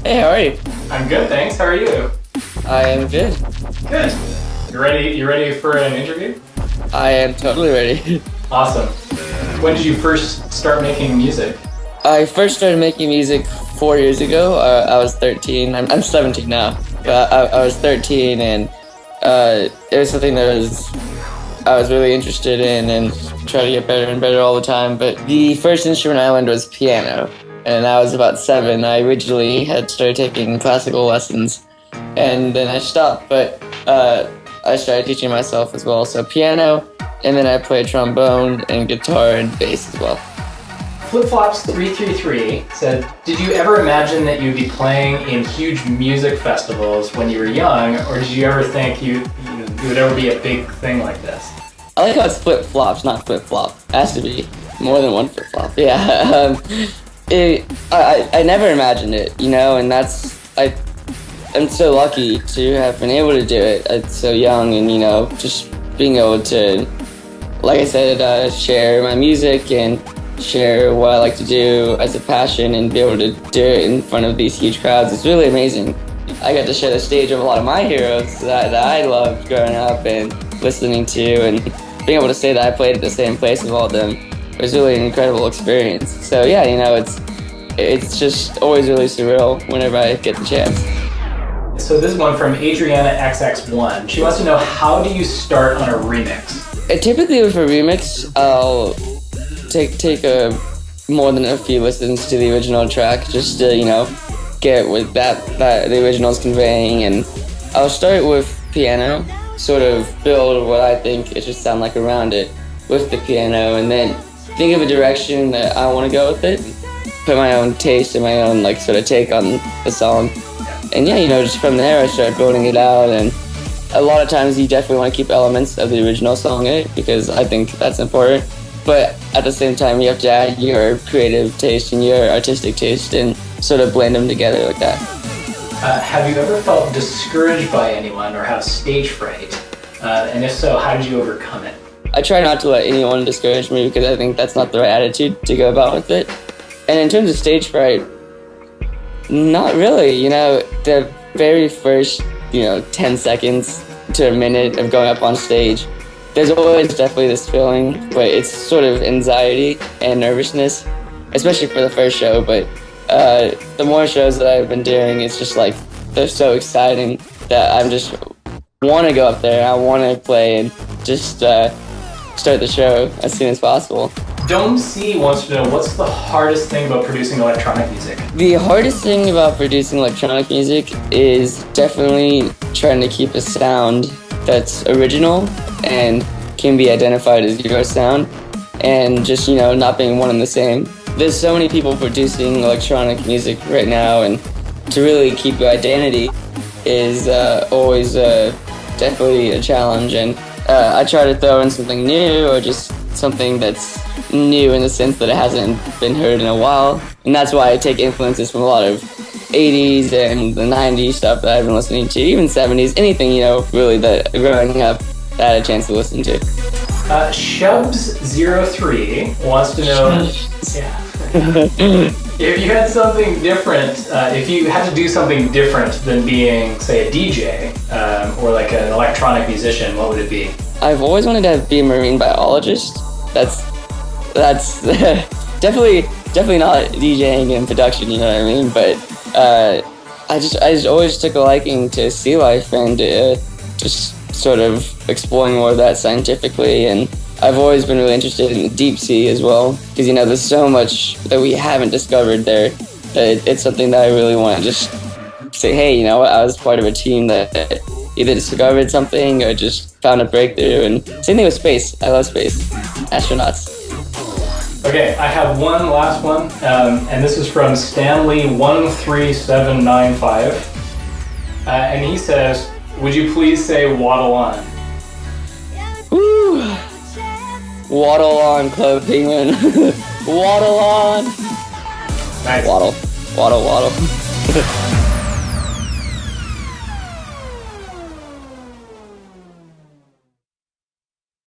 Hey, how are you? I'm good, thanks. How are you? I am good. Good. You ready? You ready for an interview? I am totally ready. Awesome. When did you first start making music? I first started making music 4 years ago. I was 13. I'm 17 now. But I was 13, and it was something that I was really interested in and try to get better and better all the time. But the first instrument I learned was piano, and I was about 7. I originally had started taking classical lessons, and then I stopped. But I started teaching myself as well. So piano, and then I played trombone and guitar and bass as well. Flipflops333 said, "Did you ever imagine that you'd be playing in huge music festivals when you were young, or did you ever think you would ever be a big thing like this?" I like how it's flip-flops, not flip-flop. It has to be more than one flip-flop. Yeah. I never imagined it, and I'm so lucky to have been able to do it at so young, and, just being able to, like I said, share my music and share what I like to do as a passion and be able to do it in front of these huge crowds. It's really amazing. I got to share the stage of a lot of my heroes that I loved growing up and listening to, and being able to say that I played at the same place with all of them was really an incredible experience. So yeah, it's just always really surreal whenever I get the chance. So this is one from Adriana XX1. She wants to know, how do you start on a remix? Typically with a remix, I'll take more than a few listens to the original track just to, get what that the original is conveying, and I'll start with piano, sort of build what I think it should sound like around it with the piano, and then think of a direction that I want to go with it, put my own taste and my own sort of take on the song, and yeah, just from there I start building it out. And a lot of times you definitely want to keep elements of the original song in it because I think that's important, but at the same time you have to add your creative taste and your artistic taste and sort of blend them together like that. Have you ever felt discouraged by anyone or have stage fright? And if so, how did you overcome it? I try not to let anyone discourage me because I think that's not the right attitude to go about with it. And in terms of stage fright, not really. The very first, 10 seconds to a minute of going up on stage, there's always definitely this feeling, but it's sort of anxiety and nervousness, especially for the first show. But the more shows that I've been doing, it's just they're so exciting that I'm just want to go up there. I want to play and just start the show as soon as possible. Dome C wants to know, what's the hardest thing about producing electronic music? The hardest thing about producing electronic music is definitely trying to keep a sound that's original and can be identified as your sound, and just, not being one and the same. There's so many people producing electronic music right now, and to really keep your identity is always definitely a challenge, and I try to throw in something new, or just something that's new in the sense that it hasn't been heard in a while, and that's why I take influences from a lot of 80s and the 90s stuff that I've been listening to, even 70s, anything, really that growing up that I had a chance to listen to. Shubs03 wants to know, if you had something different, if you had to do something different than being, say, a DJ or like an electronic musician, what would it be? I've always wanted to be a marine biologist. That's definitely not DJing and production, you know what I mean? But I just always took a liking to sea life and just sort of exploring more of that scientifically. And I've always been really interested in the deep sea as well, because there's so much that we haven't discovered there. That it's something that I really want to just say, hey, I was part of a team that either discovered something or just found a breakthrough. And same thing with space. I love space. Astronauts. Okay, I have one last one, and this is from Stanley13795, and he says, would you please say waddle on? Woo! Waddle on, Club Penguin. Waddle on! Nice. Waddle.